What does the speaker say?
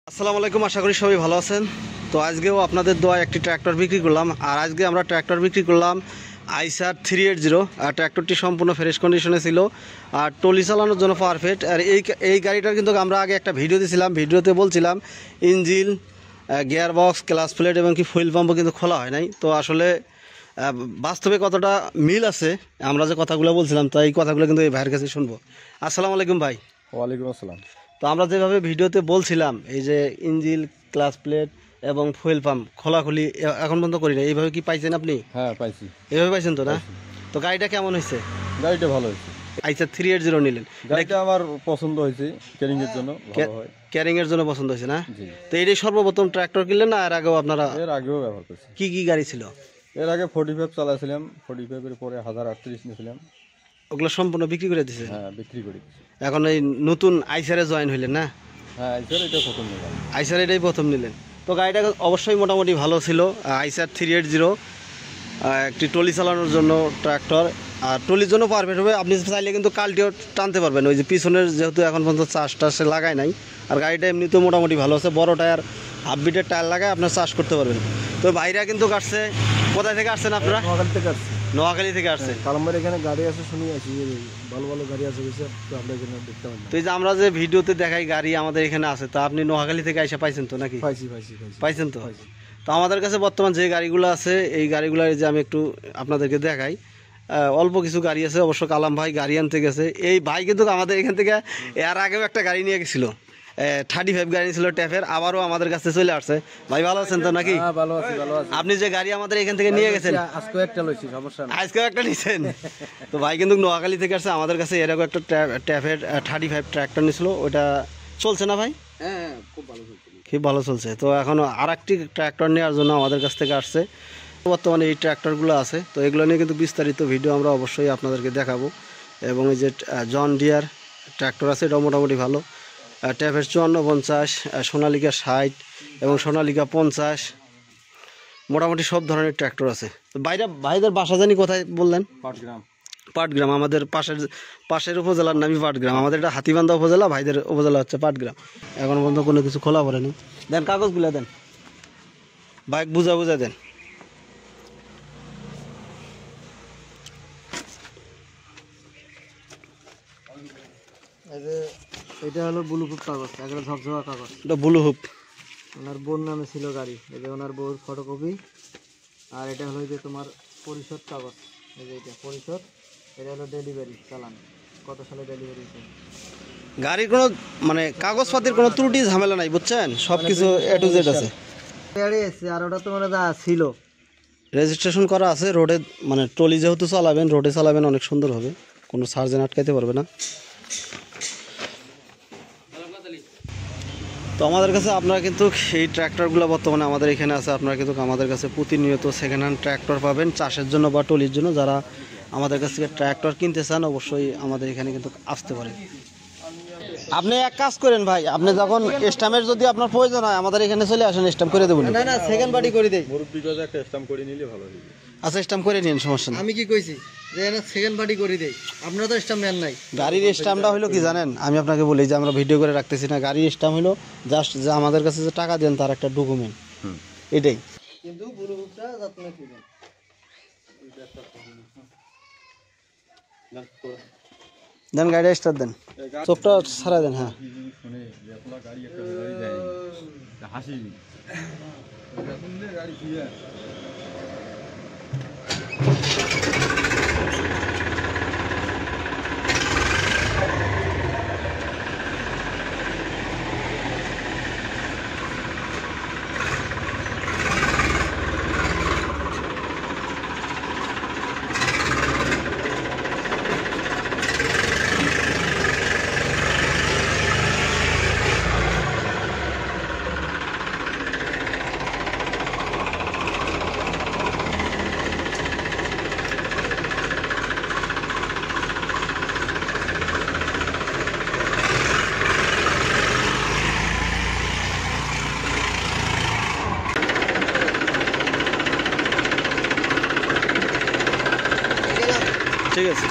আসসালামু আলাইকুম, আশা করি সবাই ভালো আছেন। তো আজকেও আপনাদের দোয়ায় একটি ট্র্যাক্টর বিক্রি করলাম। আর আজকে আমরা ট্র্যাক্টর বিক্রি করলাম আইসার 380। আর ট্র্যাক্টরটি সম্পূর্ণ ফ্রেশ কন্ডিশনে ছিল আর টলি চালানোর জন্য পারফেক্ট। আর এই গাড়িটার কিন্তু আমরা আগে একটা ভিডিও দিয়েছিলাম, ভিডিওতে বলছিলাম engine, gear box, clutch plate এবং কি ফুয়েল পাম্পও কিন্তু খোলা হয় নাই। তো আসলে বাস্তবে কতটা মিল আছে আমরা যে কথাগুলো বলছিলাম, তো এই কথাগুলো কিন্তু এই ভাইয়ের কাছে শুনবো। আসসালামু আলাইকুম ভাই। ওয়ালাইকুম আসসালাম। তো আমরা যেভাবে ভিডিওতে বলছিলাম এই যে ইঞ্জিন, ক্লাচ প্লেট এবং ফুয়েল পাম্প খোলাখুলি এখন পর্যন্ত করি না, এইভাবে কি পাইছেন আপনি? হ্যাঁ পাইছি। এইভাবে পাইছেন তো না? তো গাড়িটা কেমন হয়েছে? গাড়িটা ভালো হয়েছে। আইসার 380 নিলেন, গাড়িটা আমার পছন্দ হয়েছে, ক্যারিং এর জন্য ভালো হয়। ক্যারিং এর জন্য পছন্দ হয়েছে না? জি। তো এইটাই সর্বপ্রথম ট্র্যাক্টর কিনলেন না এর আগেও আপনারা? এর আগেও ব্যবহার করছি। কি কি গাড়ি ছিল? এর আগে 45 চালাছিলাম, 45 এর পরে 1038 নিয়েছিলাম। ওগুলো সম্পূর্ণ বিক্রি করে দিছে? হ্যাঁ বিক্রি করি। এখন এই নতুন আইসারে জয়েন হইলেন না? হ্যাঁ আইসার এটা প্রথম নিলাম। আইসার এটাই প্রথম নিলেন। তো গাড়িটা অবশ্যই মোটামুটি ভালো ছিল। আইসার 380 একটি টলি চালানোর জন্য ট্র্যাক্টর, আর টলির জন্য পারফেক্ট হবে। আপনি চাইলে কিন্তু কালটিও টানতে পারবেন, ওই যে পিছনের যেহেতু এখন পর্যন্ত চাষটা সে লাগায় নাই। আর গাড়িটা এমনিতেও মোটামুটি ভালো আছে, বড় টায়ার, হাফ বিটের টায়ার লাগায় আপনার চাষ করতে পারবেন। তো বাইরে কিন্তু আসছে, কোথায় থেকে আসছেন আপনারা? নোয়াখালী থেকে আসছি। নোয়াখালী থেকে আসছে। কালাম্বার এখানে গাড়ি আছে শুনি আছি, ভালো ভালো গাড়ি আছে বুঝছে, তো আমরা এখানে দেখতে পাই। তো এই যে আমরা যে ভিডিওতে দেখাই গাড়ি আমাদের এখানে আছে, তা আপনি নোয়াখালী থেকে এসে পাইছেন তো নাকি? পাইছি। পাইছেন তো? তো আমাদের কাছে বর্তমান যে গাড়িগুলো আছে, এই গাড়িগুলো যে আমি একটু আপনাদেরকে দেখাই। অল্প কিছু গাড়ি আছে, অবশ্য কালাম ভাই গাড়ি আনতে গেছে। এই ভাই কিন্তু আমাদের এখান থেকে এর আগেও একটা গাড়ি নিয়ে গেছিল, 35 গাড়ি ছিল ট্যাফের, আবারও আমাদের কাছে চলে আসছে। ভাই ভালো আছেন তো নাকি? ভালো আছি। আপনি যে গাড়ি আমাদের এখান থেকে নিয়ে গেছেন, আজকে একটা লইছি, সমস্যা নাই। আজকেও একটা নিয়েছেন। তো ভাই কিন্তু নোয়াখালী থেকে আসছে আমাদের কাছে, এরকম একটা ট্যাফের 35 ট্র্যাক্টর নিয়েছিল। ওটা চলছে না ভাই? হ্যাঁ খুব ভালো চলছে। খুব ভালো চলছে। তো এখন আর একটি ট্র্যাক্টর নেওয়ার জন্য আমাদের কাছ থেকে আসছে। বর্তমানে এই ট্র্যাক্টরগুলো আছে, তো এগুলো নিয়ে কিন্তু বিস্তারিত ভিডিও আমরা অবশ্যই আপনাদেরকে দেখাবো। এবং এই যে জন ডিয়ার ট্র্যাক্টর আছে, এটাও মোটামুটি ভালো। ট্যাফের 54-50, সোনালিকা 60 এবং সোনালিকা 50, মোটামুটি সব ধরনের ট্র্যাক্টর আছে। তো ভাইদের বাসা জানি কোথায় বললেন? পাটগ্রাম। আমাদের পাশের উপজেলার নামই পাটগ্রাম। আমাদের এটা হাতিবান্ধা উপজেলা, ভাইদের উপজেলা হচ্ছে পাটগ্রাম। এখন পর্যন্ত কোনো কিছু খোলা পড়েনি। দেন কাগজগুলো দেন, বাইক বুঝা দেন। এটা হলো ব্লুটুথ কাগজ, একটা ঝকঝকা কাগজ। এটা ব্লু হুপ। ওনার বোন নামে ছিল গাড়ি, এই যে ওনার বউর ফটোকপি। আর এটা হলো যে তোমার পরিশোধ কাগজ, এই যে এটা পরিশোধ। এটা হলো ডেলিভারি চালান, কত সালে ডেলিভারি হয়েছে। গাড়ির কোনো মানে কাগজপাতির কোনো ত্রুটি ঝামেলা নাই, বুঝছেন? সব কিছু এ টু জেড আছে। গাড়ি এসছে, আর ওটা তোমার যা ছিল রেজিস্ট্রেশন করা আছে। রোডে মানে ট্রলি যেহেতু চালাবেন, রোডে চালাবেন, অনেক সুন্দর হবে, কোনো সার্জেন আটকাইতে পারবে না। তো আমাদের কাছে আপনারা কিন্তু এই ট্র্যাক্টরগুলো বর্তমানে আমাদের এখানে আছে। আপনারা কিন্তু আমাদের কাছে প্রতিনিয়ত সেকেন্ড হ্যান্ড ট্র্যাক্টর পাবেন চাষের জন্য বা টলির জন্য। যারা আমাদের কাছ থেকে ট্র্যাক্টর কিনতে চান অবশ্যই আমাদের এখানে কিন্তু আসতে পারেন। আপনি এক কাজ করেন ভাই, আপনি যখন স্ট্যাম্পের যদি আপনার প্রয়োজন হয় আমাদের এখানে চলে আসেন, স্ট্যাম্প করে দেবো। না সেকেন্ড বাড়ি করে দেই। মুরব্বি কাছে একটা স্ট্যাম্প করে নিলে ভালো হবে। আচ্ছা স্ট্যাম্প করে নিন, সমস্যা নেই। আমি কি কইছি যে এখানে সেকেন্ড বাড়ি করে দেই, আপনারা তো স্ট্যাম্প নেন নাই। গাড়ির স্ট্যাম্পটা হলো কি জানেন, আমি আপনাকে বলি যে আমরা ভিডিও করে রাখতেছি না। গাড়ির স্ট্যাম্প হলো জাস্ট যে আমাদের কাছে যে টাকা দেন তার একটা ডকুমেন্ট, এটাই। কিন্তু ব্লুটুথটা যত্ন নেবেন। দেন গাড়িটা স্টার্ট দেন, চোখটা ছাড়া দেন। হ্যাঁ শুনে এতলা গাড়ি একটা গাড়ি যায় হাসি গাড়ি কি ঠিক আছে।